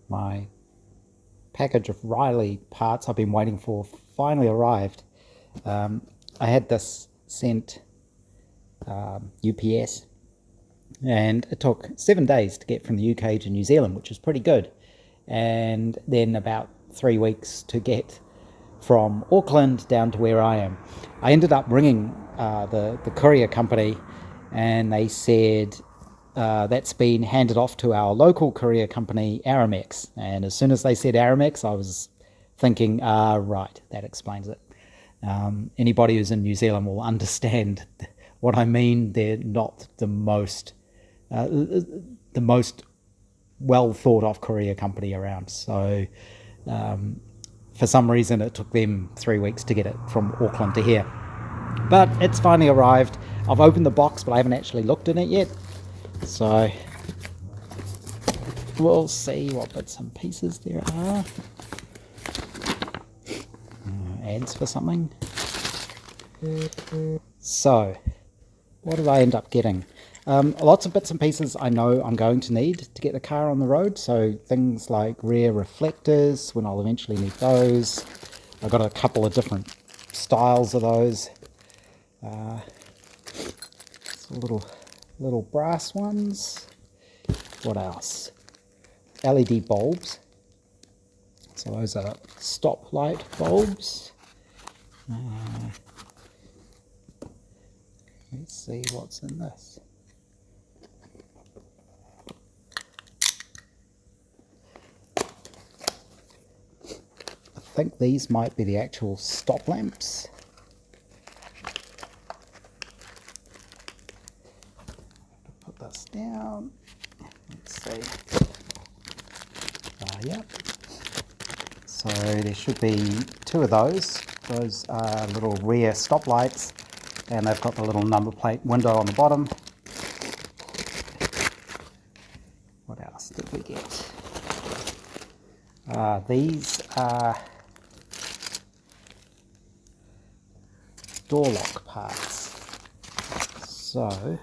My package of Riley parts I've been waiting for finally arrived. I had this sent UPS, and it took 7 days to get from the UK to New Zealand, which is pretty good, and then about 3 weeks to get from Auckland down to where I am. I ended up ringing the courier company, and they said that's been handed off to our local courier company, Aramex. And as soon as they said Aramex, I was thinking, right, that explains it. Anybody who's in New Zealand will understand what I mean. They're not the most well thought of courier company around. So for some reason it took them 3 weeks to get it from Auckland to here. But it's finally arrived. I've opened the box, but I haven't actually looked in it yet. So we'll see what bits and pieces there are. Ads for something. So what did I end up getting? Lots of bits and pieces I know I'm going to need to get the car on the road. So things like rear reflectors, when I'll eventually need those. I've got a couple of different styles of those. Little brass ones. What else? LED bulbs. So those are stop light bulbs. Let's see what's in this. I think these might be the actual stop lamps. Put this down. Let's see. Yep. So there should be 2 of those. Those are little rear stop lights, and they've got the little number plate window on the bottom. What else did we get? These are door lock parts. So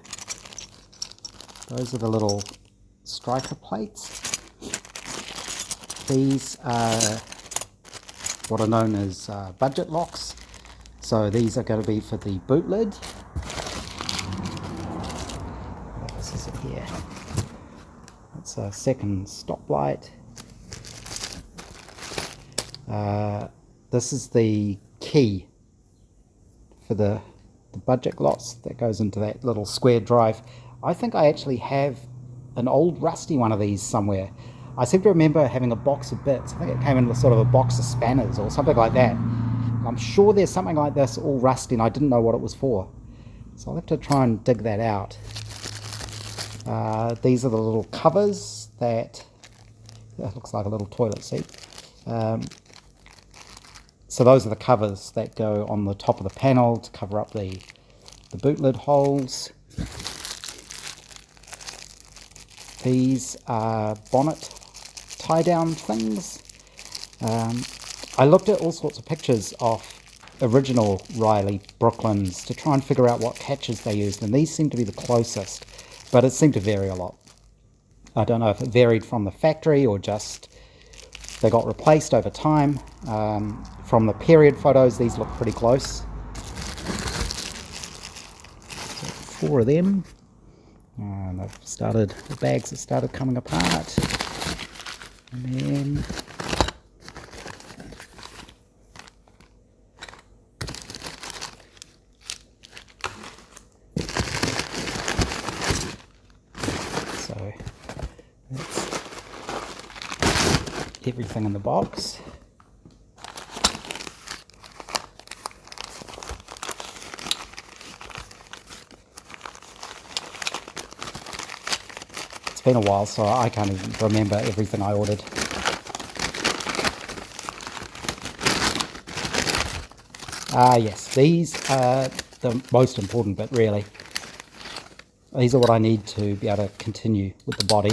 those are the little striker plates. These are what are known as budget locks. So these are going to be for the boot lid. What else is it here? It's a second stop light. This is the key for the budget locks that goes into that little square drive. I think I actually have an old rusty one of these somewhere. I seem to remember having a box of bits. I think it came in with sort of a box of spanners or something like that. I'm sure there's something like this all rusty, and I didn't know what it was for. So I'll have to try and dig that out. These are the little covers that looks like a little toilet seat. So those are the covers that go on the top of the panel to cover up the boot lid holes. These are bonnet tie-down things. I looked at all sorts of pictures of original Riley Brooklands to try and figure out what catches they used, and these seem to be the closest, but it seemed to vary a lot. I don't know if it varied from the factory or just they got replaced over time. From the period photos, these look pretty close. So 4 of them. And the bags have started coming apart. And then so that's everything in the box. It's been a while, so I can't even remember everything I ordered. Yes, these are the most important bit, really. These are what I need to be able to continue with the body.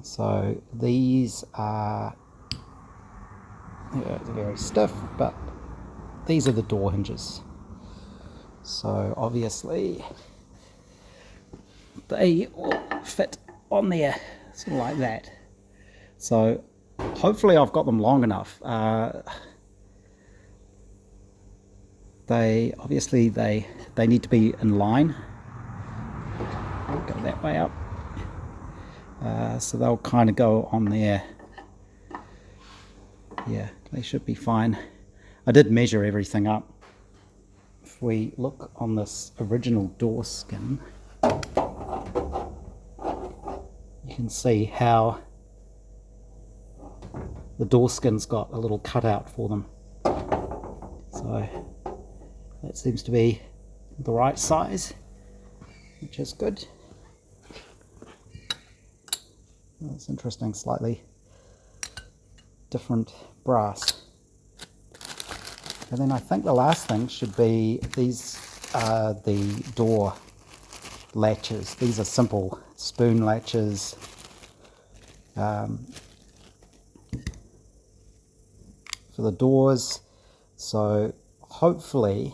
So these are very stiff, but these are the door hinges. So obviously they all fit on there, sort of like that. So hopefully I've got them long enough. They obviously they need to be in line. I'll go that way up. So they'll kind of go on there. Yeah, they should be fine. I did measure everything up. If we look on this original door skin, you can see how the door skin's got a little cutout for them. So that seems to be the right size, which is good. That's interesting, slightly different brass. And then I think the last thing should be these are the door latches. These are simple spoon latches. For the doors. So hopefully,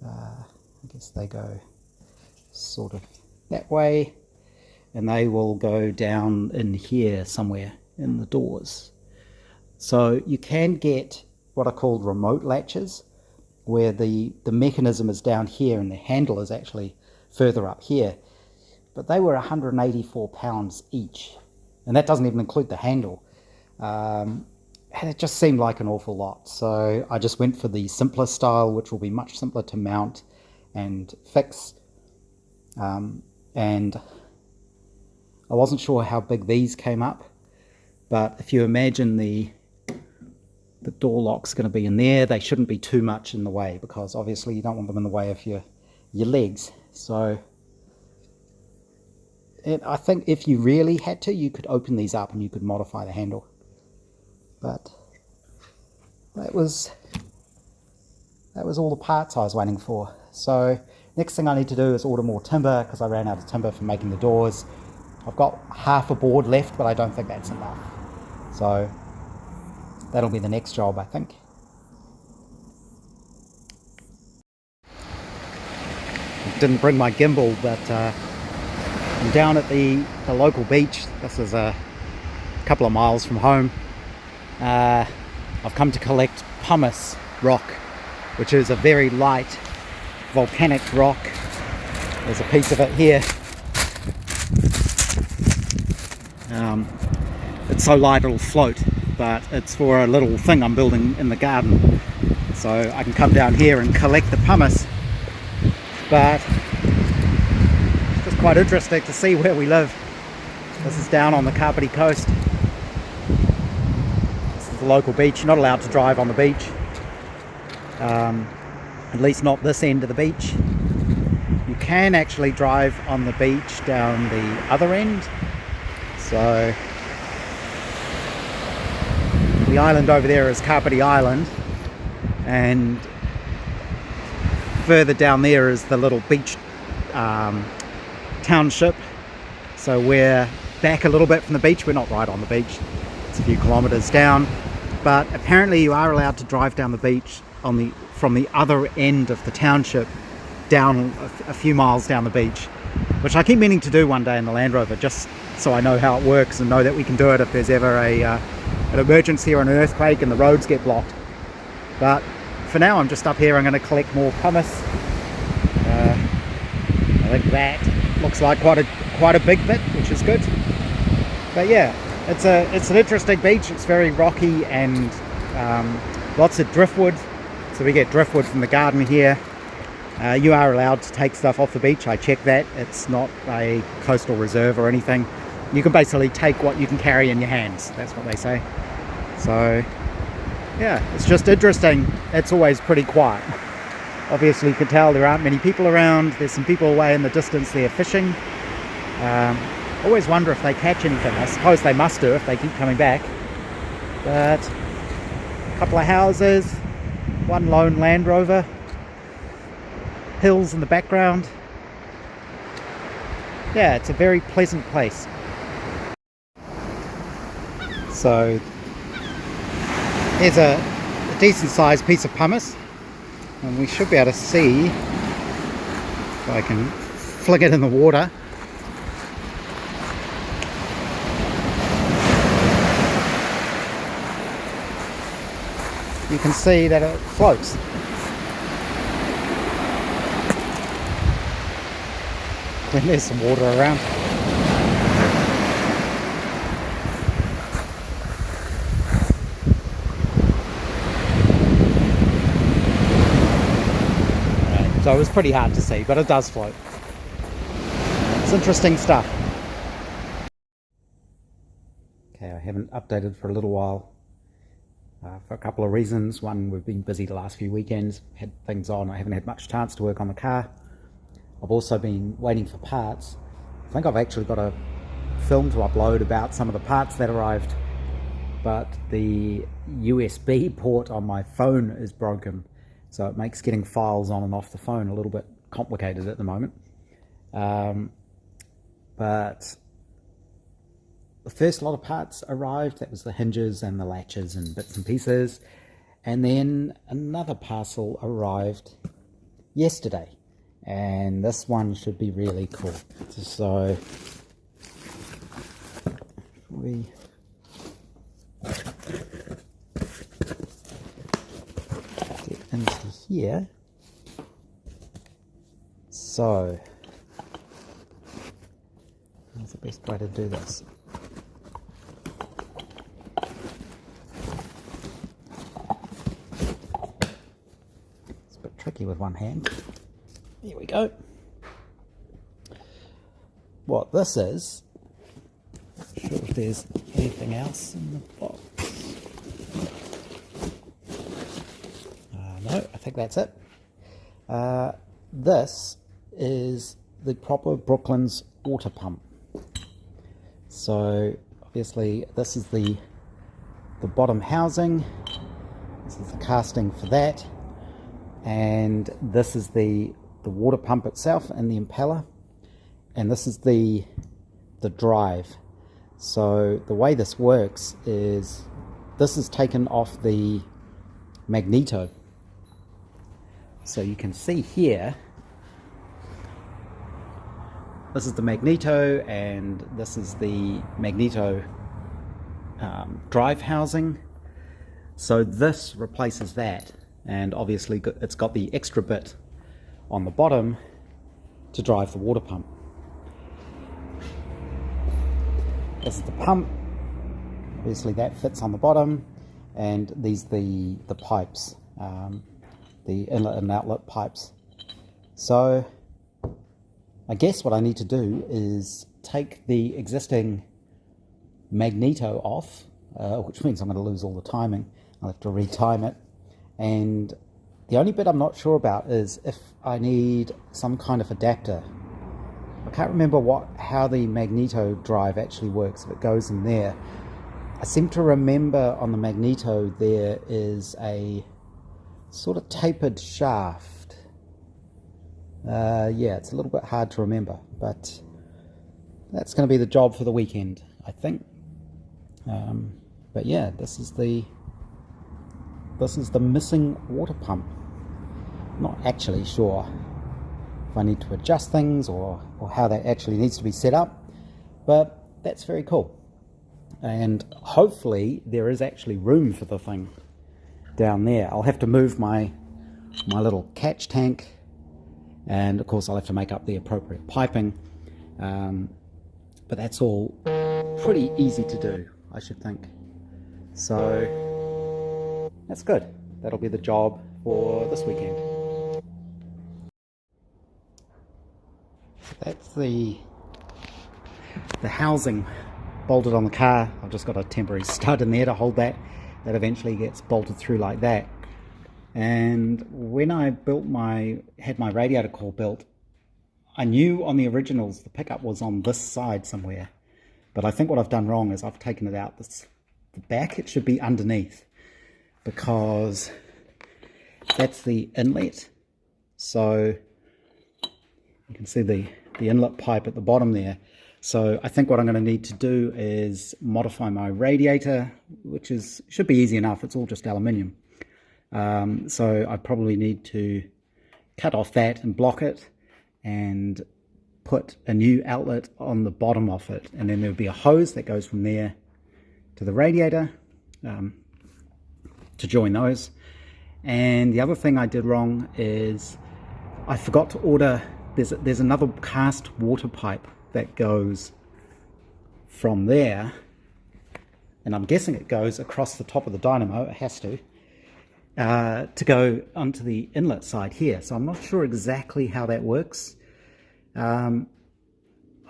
I guess they go sort of that way, and they will go down in here somewhere in the doors. So you can get what are called remote latches, where the mechanism is down here and the handle is actually further up here. But they were £184 each, and that doesn't even include the handle. And it just seemed like an awful lot. So I just went for the simpler style, which will be much simpler to mount and fix. And I wasn't sure how big these came up, but if you imagine the door lock's going to be in there, they shouldn't be too much in the way, because obviously you don't want them in the way of your legs. So I think if you really had to, you could open these up and you could modify the handle. But that was all the parts I was waiting for. So next thing I need to do is order more timber, because I ran out of timber for making the doors. I've got half a board left, but I don't think that's enough. So that'll be the next job, I think. Didn't bring my gimbal, but I'm down at the local beach. This is a couple of miles from home. I've come to collect pumice rock, which is a very light volcanic rock. There's a piece of it here. It's so light it'll float, but it's for a little thing I'm building in the garden, so I can come down here and collect the pumice. But it's just quite interesting to see where we live. This is down on the Kapiti coast. This is the local beach. You're not allowed to drive on the beach, at least not this end of the beach. You can actually drive on the beach down the other end. So the island over there is Kapiti Island, and further down there is the little beach township. So we're back a little bit from the beach. We're not right on the beach. It's a few kilometers down, but apparently you are allowed to drive down the beach from the other end of the township down a few miles down the beach, which I keep meaning to do one day in the Land Rover, just so I know how it works and know that we can do it if there's ever an emergency or an earthquake and the roads get blocked. But for now I'm just up here. I'm going to collect more pumice. I think that looks like quite a big bit, which is good. But yeah, it's an interesting beach. It's very rocky and lots of driftwood. So we get driftwood from the garden here. You are allowed to take stuff off the beach. I checked that. It's not a coastal reserve or anything. You can basically take what you can carry in your hands. That's what they say. So yeah, it's just interesting. It's always pretty quiet. Obviously you can tell there aren't many people around. There's some people away in the distance there fishing. Always wonder if they catch anything. I suppose they must do if they keep coming back. But a couple of houses, one lone Land Rover, hills in the background. Yeah, it's a very pleasant place. So here's a decent sized piece of pumice, and we should be able to see if I can flick it in the water. you can see that it floats. When there's some water around. So it was pretty hard to see, but it does float. It's interesting stuff. Okay, I haven't updated for a little while for a couple of reasons. One, we've been busy the last few weekends, had things on, I haven't had much chance to work on the car. I've also been waiting for parts. I think I've actually got a film to upload about some of the parts that arrived, but the USB port on my phone is broken. So it makes getting files on and off the phone a little bit complicated at the moment. But the first lot of parts arrived. That was the hinges and the latches and bits and pieces. And then another parcel arrived yesterday. And this one should be really cool. So we into here. So what's the best way to do this? It's a bit tricky with one hand. Here we go. What this is, not sure if there's anything else in the box. No, I think that's it. This is the proper Brooklands water pump. So obviously this is the bottom housing. This is the casting for that, and this is the water pump itself and the impeller, and this is the drive. So the way this works is this is taken off the magneto. So you can see here, this is the magneto and this is the magneto drive housing. So this replaces that, and obviously it's got the extra bit on the bottom to drive the water pump. This is the pump, obviously that fits on the bottom, and these the pipes, the inlet and outlet pipes. So I guess what I need to do is take the existing magneto off, which means I'm going to lose all the timing. I'll have to retime it, and the only bit I'm not sure about is if I need some kind of adapter. I can't remember how the magneto drive actually works, if it goes in there. I seem to remember on the magneto there is a sort of tapered shaft. Yeah, it's a little bit hard to remember, but that's going to be the job for the weekend, I think. But yeah, this is the missing water pump. Not actually sure if I need to adjust things or how that actually needs to be set up, but that's very cool. And hopefully there is actually room for the thing down there. I'll have to move my little catch tank, and of course I'll have to make up the appropriate piping, but that's all pretty easy to do, I should think. So that's good. That'll be the job for this weekend. So that's the housing bolted on the car. I've just got a temporary stud in there to hold that eventually gets bolted through like that. And when I had my radiator core built, I knew on the originals the pickup was on this side somewhere, but I think what I've done wrong is I've taken it out the back. It should be underneath, because that's the inlet. So you can see the inlet pipe at the bottom there. So I think what I'm going to need to do is modify my radiator, which should be easy enough. It's all just aluminium. So I probably need to cut off that and block it and put a new outlet on the bottom of it, and then there'll be a hose that goes from there to the radiator to join those. And the other thing I did wrong is I forgot to order, there's another cast water pipe that goes from there, and I'm guessing it goes across the top of the dynamo, it has to go onto the inlet side here. So I'm not sure exactly how that works. I'm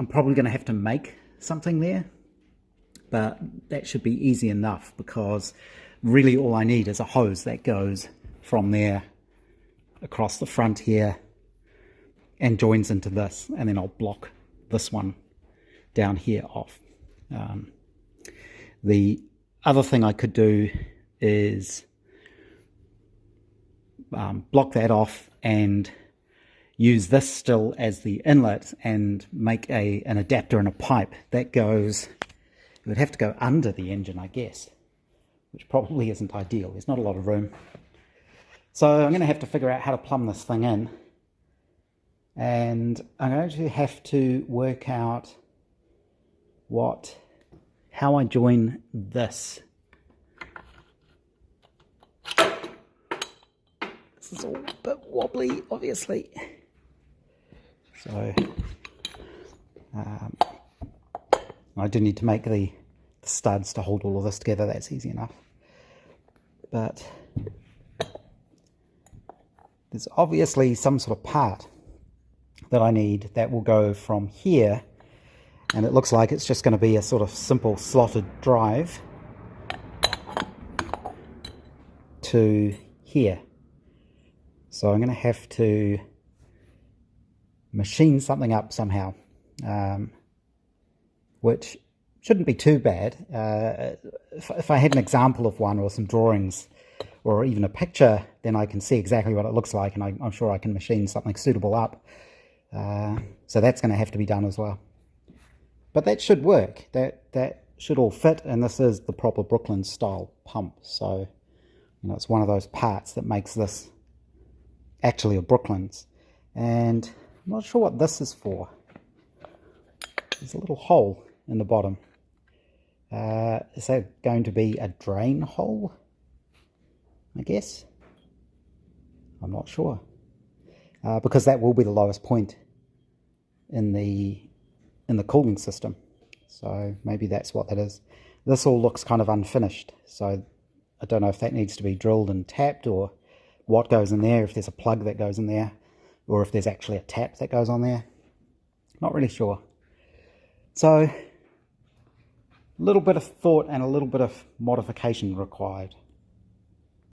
probably going to have to make something there, but that should be easy enough, because really all I need is a hose that goes from there across the front here and joins into this, and then I'll block this one down here off. The other thing I could do is block that off and use this still as the inlet and make an adapter and a pipe that goes, it would have to go under the engine, I guess, which probably isn't ideal. There's not a lot of room. So I'm going to have to figure out how to plumb this thing in, and I'm going to have to work out how I join this. This is all a bit wobbly, obviously. So I do need to make the studs to hold all of this together. That's easy enough. But there's obviously some sort of part that I need that will go from here, and it looks like it's just going to be a sort of simple slotted drive to here. So I'm going to have to machine something up somehow, which shouldn't be too bad. If I had an example of one, or some drawings, or even a picture, then I can see exactly what it looks like, and I'm sure I can machine something suitable up. So that's going to have to be done as well. But that should work. That should all fit, and this is the proper Brooklands style pump. So, you know, it's one of those parts that makes this actually a Brooklands. And I'm not sure what this is for. There's a little hole in the bottom. Is that going to be a drain hole, I guess? I'm not sure. Because that will be the lowest point in the cooling system. So maybe that's what that is. This all looks kind of unfinished, so I don't know if that needs to be drilled and tapped, or what goes in there, if there's a plug that goes in there, or if there's actually a tap that goes on there. Not really sure. So a little bit of thought and a little bit of modification required.